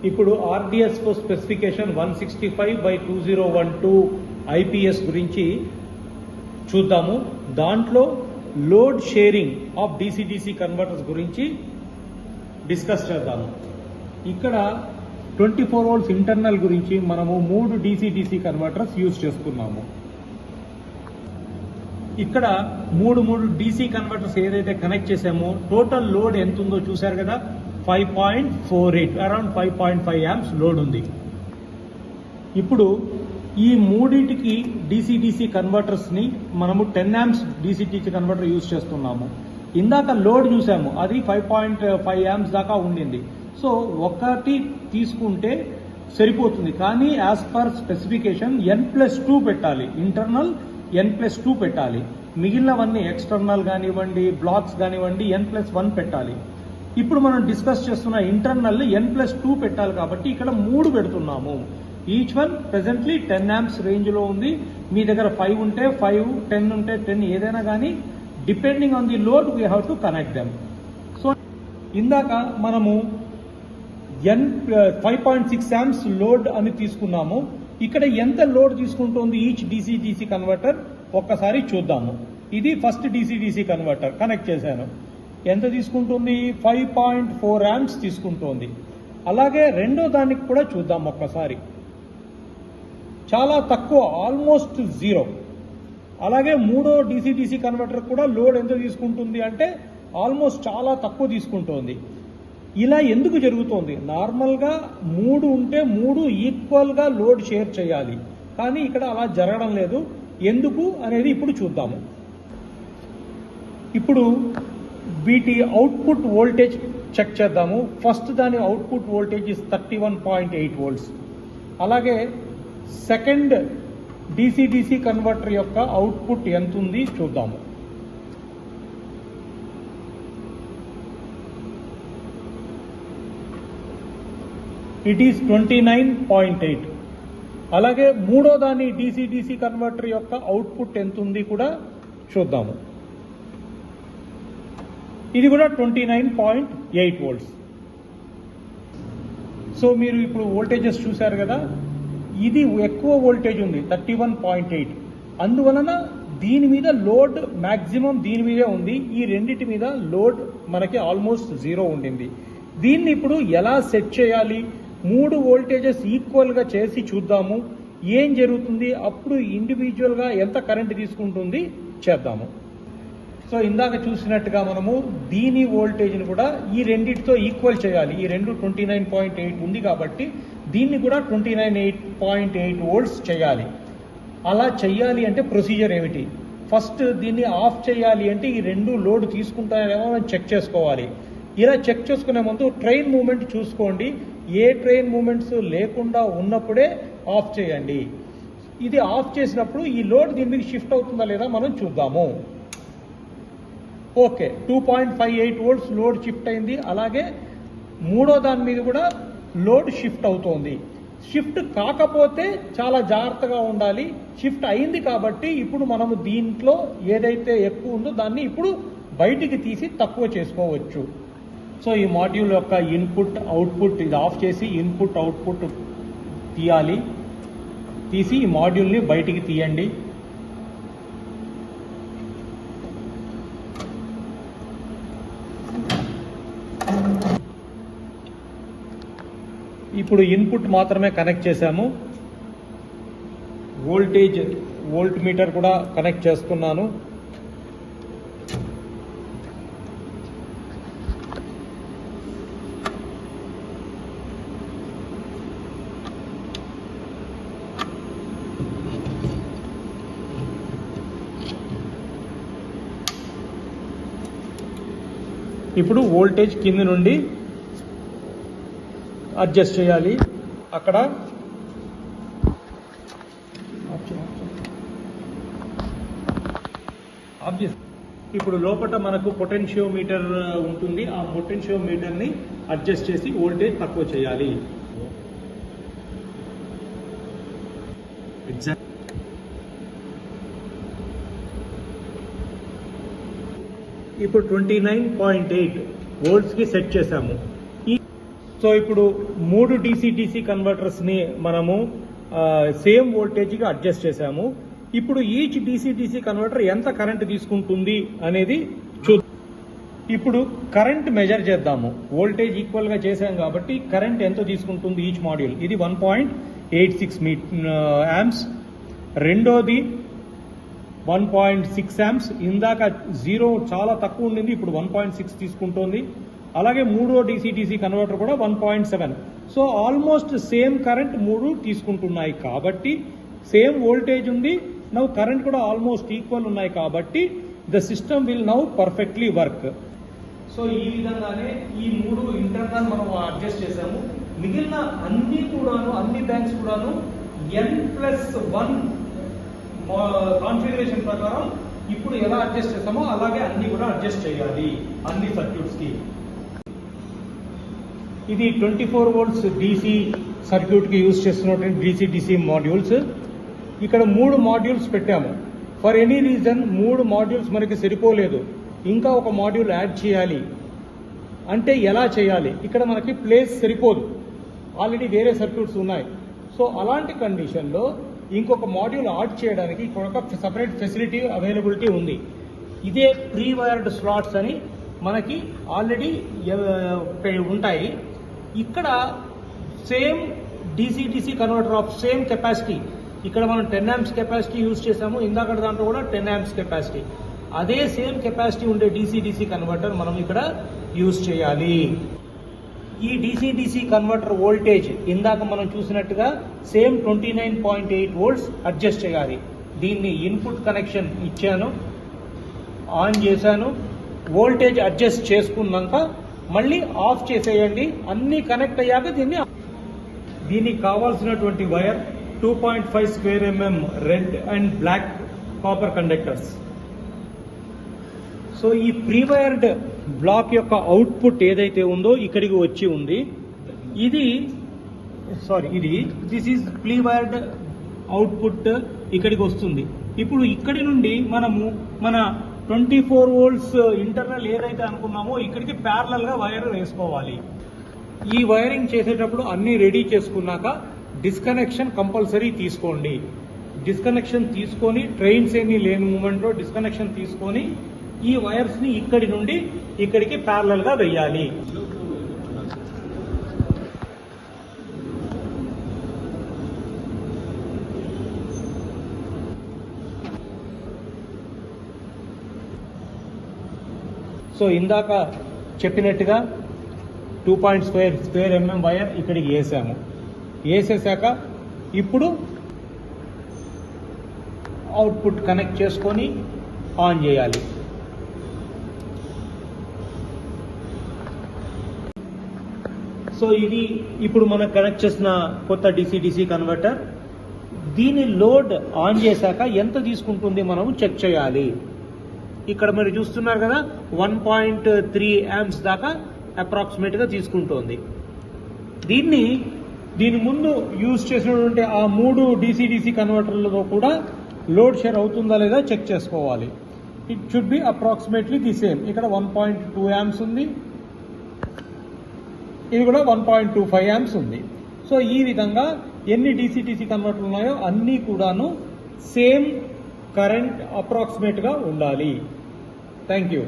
ఇప్పుడు RDS specification 165/2012 IPS గురించి చూద్దాము. దాంట్లో load sharing of DC converters గురించి డిస్కస్ చేద్దాము. ఇక్కడ 24 volts ఇంటర్నల్ గురించి మనము 3 DC కన్వర్టర్స్ యూజ్ చేసుకున్నాము. ఇక్కడ మూడు DC కన్వర్టర్స్ ఏదైతే కనెక్ట్ చేసామో టోటల్ లోడ్ ఎంత ఉందో చూశారు కదా, 5.48 అరౌండ్ 5.5 amps లోడ్ ఉంది. ఇప్పుడు ఈ మూడింటికి DC కన్వర్టర్స్ ని మనము 10 amps DC కన్వర్టర్ యూజ్ చేస్తున్నాము. ఇందాక లోడ్ చూసాము, అది 5.5 amps దాకా ఉండింది. సో ఒకటి తీసుకుంటే సరిపోతుంది, కానీ యాజ్ పర్ స్పెసిఫికేషన్ N+2 పెట్టాలి, ఇంటర్నల్ N+2 పెట్టాలి. మిగిలినవన్నీ ఎక్స్టర్నల్ కానివ్వండి, బ్లాక్స్ కానివ్వండి N+1 పెట్టాలి. ఇప్పుడు మనం డిస్కస్ చేస్తున్న ఇంటర్నల్ N+2 పెట్టాలి కాబట్టి ఇక్కడ 3 పెడుతున్నాము. ఈచ్ వన్ ప్రెసెంట్లీ 10 amps రేంజ్లో ఉంది. మీ దగ్గర 5 ఉంటే 5, 10 ఉంటే 10, ఏదైనా కానీ depending on the load we have to connect them. So ఇందాక మనము 5.6 amps లోడ్ అని తీసుకున్నాము. ఇక్కడ ఎంత లోడ్ తీసుకుంటుంది ఈచ్ DC కన్వర్టర్ ఒక్కసారి చూద్దాము. ఇది ఫస్ట్ DC కన్వర్టర్ కనెక్ట్ చేశాను. ఎంత తీసుకుంటుంది? 5.4 amps తీసుకుంటోంది. అలాగే రెండో దానికి కూడా చూద్దాం ఒక్కసారి. చాలా తక్కువ, ఆల్మోస్ట్ 0. అలాగే మూడో DC కన్వర్టర్ కూడా లోడ్ ఎంత తీసుకుంటుంది అంటే ఆల్మోస్ట్ చాలా తక్కువ తీసుకుంటోంది. ఇలా ఎందుకు జరుగుతోంది? నార్మల్గా 3 ఉంటే 3 ఈక్వల్గా లోడ్ షేర్ చేయాలి, కానీ ఇక్కడ అలా జరగడం లేదు. ఎందుకు అనేది ఇప్పుడు చూద్దాము. ఇప్పుడు వీటి అవుట్పుట్ వోల్టేజ్ చెక్ చేద్దాము. ఫస్ట్ దాని అవుట్పుట్ వోల్టేజ్ 31.8 volts. అలాగే సెకండ్ DC కన్వర్టర్ యొక్క అవుట్పుట్ ఎంత ఉంది చూద్దాము. It is 29.8. అలాగే మూడో దాని DC కన్వర్టర్ యొక్క అవుట్పుట్ ఎంత ఉంది కూడా చూద్దాము. ఇది కూడా 29.8 volts. సో మీరు ఇప్పుడు వోల్టేజెస్ చూశారు కదా, ఇది ఎక్కువ వోల్టేజ్ ఉంది 31.8. అందువలన దీని మీద లోడ్ మ్యాక్సిమం దీని మీదే ఉంది. ఈ రెండింటి మీద లోడ్ మనకి ఆల్మోస్ట్ 0 ఉండింది. దీన్ని ఇప్పుడు ఎలా సెట్ చేయాలి? 3 వోల్టేజెస్ ఈక్వల్గా చేసి చూద్దాము ఏం జరుగుతుంది. అప్పుడు ఇండివిజువల్గా ఎంత కరెంట్ తీసుకుంటుంది చేద్దాము. సో ఇందాక చూసినట్టుగా మనము దీని వోల్టేజ్ని కూడా ఈ రెండింటితో ఈక్వల్ చేయాలి. ఈ రెండు 29.8 ఉంది కాబట్టి దీన్ని కూడా 29.8 volts చేయాలి. అలా చెయ్యాలి అంటే ప్రొసీజర్ ఏమిటి? ఫస్ట్ దీన్ని ఆఫ్ చేయాలి అంటే ఈ రెండు లోడ్ తీసుకుంటారేమో మనం చెక్ చేసుకోవాలి. ఇలా చెక్ చేసుకునే ముందు ట్రైన్ మూమెంట్ చూసుకోండి. ఏ ట్రైన్ మూమెంట్స్ లేకుండా ఉన్నప్పుడే ఆఫ్ చేయండి. ఇది ఆఫ్ చేసినప్పుడు ఈ లోడ్ దీని మీద షిఫ్ట్ అవుతుందా లేదా మనం చూద్దాము. ఓకే, 2.58 volts లోడ్ షిఫ్ట్ అయింది. అలాగే మూడో దాని మీద కూడా లోడ్ షిఫ్ట్ అవుతోంది. షిఫ్ట్ కాకపోతే చాలా జాగ్రత్తగా ఉండాలి. షిఫ్ట్ అయింది కాబట్టి ఇప్పుడు మనము దీంట్లో ఏదైతే ఎక్కువ ఉందో దాన్ని ఇప్పుడు బయటికి తీసి తక్కువ చేసుకోవచ్చు. సో ఈ మాడ్యూల్ యొక్క ఇన్పుట్ అవుట్పుట్ ఇది ఆఫ్ చేసి ఇన్పుట్ అవుట్పుట్ తీయాలి. తీసి ఈ మాడ్యూల్ని బయటికి తీయండి. ఇప్పుడు ఇన్పుట్ మాత్రమే కనెక్ట్ చేశాము. వోల్ట్ మీటర్ కూడా కనెక్ట్ చేస్తున్నాను. ఇప్పుడు వోల్టేజ్ కింద నుండి అడ్జస్ట్ చేయాలి. అక్కడ ఇప్పుడు లోపల మనకు పొటెన్షియోమీటర్ ఉంటుంది. ఆ పొటెన్షియోమీటర్ని అడ్జస్ట్ చేసి వోల్టేజ్ తక్కువ చేయాలి. ఇప్పుడు 29.8 volts కి సెట్ చేశాము. సో ఇప్పుడు 3 DC కన్వర్టర్స్ని మనము సేమ్ వోల్టేజ్కి అడ్జస్ట్ చేశాము. ఇప్పుడు ఈచ్ DC కన్వర్టర్ ఎంత కరెంట్ తీసుకుంటుంది అనేది చూద్దాం. ఇప్పుడు కరెంట్ మెజర్ చేద్దాము. వోల్టేజ్ ఈక్వల్గా చేసాం కాబట్టి కరెంట్ ఎంత తీసుకుంటుంది ఈచ్ మాడ్యూల్. ఇది 1.86 యాంప్స్. రెండోది 1.6 యాంప్స్. ఇందాక 0 చాలా తక్కువ ఉండింది, ఇప్పుడు 1.6 తీసుకుంటోంది. అలాగే మూడో DC కన్వర్టర్ కూడా 1.7. సో ఆల్మోస్ట్ సేమ్ కరెంట్ 3 తీసుకుంటున్నాయి కాబట్టి సేమ్ వోల్టేజ్ ఉంది. నౌ కరెంట్ కూడా ఆల్మోస్ట్ ఈక్వల్ ఉన్నాయి కాబట్టి the system will now perfectly work. So ఈ విధంగానే ఈ 3 ఇంటర్నల్ మనం అడ్జస్ట్ చేసాము. మిగిలిన అన్ని బ్యాంక్స్ కూడాను N+1 కాన్ఫిగరేషన్ ప్రకారం ఇప్పుడు ఎలా అడ్జస్ట్ చేస్తామో అలాగే అన్ని కూడా అడ్జస్ట్ చేయాలి అన్ని సర్క్యూట్స్కి. ఇది 24 volts DC సర్క్యూట్కి యూజ్ చేస్తున్నటువంటి DC మాడ్యూల్స్. ఇక్కడ 3 మాడ్యూల్స్ పెట్టాము. ఫర్ ఎనీ రీజన్ 3 మాడ్యూల్స్ మనకి సరిపోలేదు, ఇంకా ఒక మాడ్యూల్ యాడ్ చేయాలి అంటే ఎలా చేయాలి? ఇక్కడ మనకి ప్లేస్ సరిపోదు, ఆల్రెడీ వేరే సర్క్యూట్స్ ఉన్నాయి. సో అలాంటి కండిషన్లో ఇంకొక మాడ్యూల్ యాడ్ చేయడానికి ఇక్కడ ఒక సపరేట్ ఫెసిలిటీ అవైలబిలిటీ ఉంది. ఇదే ప్రీ వైర్డ్ స్లాట్స్ అని మనకి ఆల్రెడీ ఉంటాయి. ఇక్కడ same DC converter of same capacity, ఇక్కడ మనం 10 amps కెపాసిటీ యూజ్ చేసాము. ఇందాక దాంట్లో కూడా 10 amps కెపాసిటీ. అదే సేమ్ కెపాసిటీ ఉండే DC కన్వర్టర్ మనం ఇక్కడ యూజ్ చేయాలి. ఈ DC కన్వర్టర్ వోల్టేజ్ ఇందాక మనం చూసినట్టుగా సేమ్ 29.8 volts అడ్జస్ట్ చేయాలి. దీన్ని ఇన్పుట్ కనెక్షన్ ఇచ్చాను, ఆన్ చేశాను. వోల్టేజ్ అడ్జస్ట్ చేసుకున్నాక మళ్ళీ ఆఫ్ చేసేయండి. అన్నీ కనెక్ట్ అయ్యాక దీనికి కావాల్సినటువంటి wire 2.5 square mm red and black copper conductors. So ఈ ప్రీ వైర్డ్ బ్లాక్ యొక్క అవుట్పుట్ ఏదైతే ఉందో ఇక్కడికి వచ్చి ఉంది. This is pre wired output ఇక్కడికి వస్తుంది. ఇప్పుడు ఇక్కడి నుండి మనము మన 24 volts ఇంటర్నల్ ఏదైతే అనుకున్నామో ఇక్కడికి ప్యారలల్ గా వైర్ వేసుకోవాలి. ఈ వైరింగ్ చేసేటప్పుడు అన్ని రెడీ చేసుకున్నాక డిస్కనెక్షన్ కంపల్సరీ తీసుకోండి. డిస్కనెక్షన్ తీసుకొని ట్రైన్స్ ఏమీ లేని మూమెంట్లో డిస్కనెక్షన్ తీసుకొని ఈ వైర్స్ ని ఇక్కడి నుండి ఇక్కడికి ప్యారలల్ గా వేయాలి. సో ఇందాక చెప్పినట్టుగా 2.5 square mm వైర్ ఇక్కడికి వేసాము. వేసేసాక ఇప్పుడు అవుట్పుట్ కనెక్ట్ చేసుకొని ఆన్ చేయాలి. సో ఇది ఇప్పుడు మనం కనెక్ట్ చేసిన కొత్త DC కన్వర్టర్. దీని లోడ్ ఆన్ చేశాక ఎంత తీసుకుంటుంది మనం చెక్ చేయాలి. ఇక్కడ మీరు చూస్తున్నారు కదా 1.3 amps దాకా అప్రాక్సిమేట్గా తీసుకుంటోంది. దీని ముందు యూజ్ చేసినటువంటి ఆ 3 DC కన్వర్టర్లతో కూడా లోడ్ షేర్ అవుతుందా లేదా చెక్ చేసుకోవాలి. It should be approximately the same. ఇక్కడ 1.2 amps ఉంది, ఇది కూడా 1.25 amps ఉంది. సో ఈ విధంగా ఎన్ని DC కన్వర్టర్లు ఉన్నాయో అన్నీ కూడాను సేమ్ కరెంట్ అప్రాక్సిమేట్గా ఉండాలి. Thank you.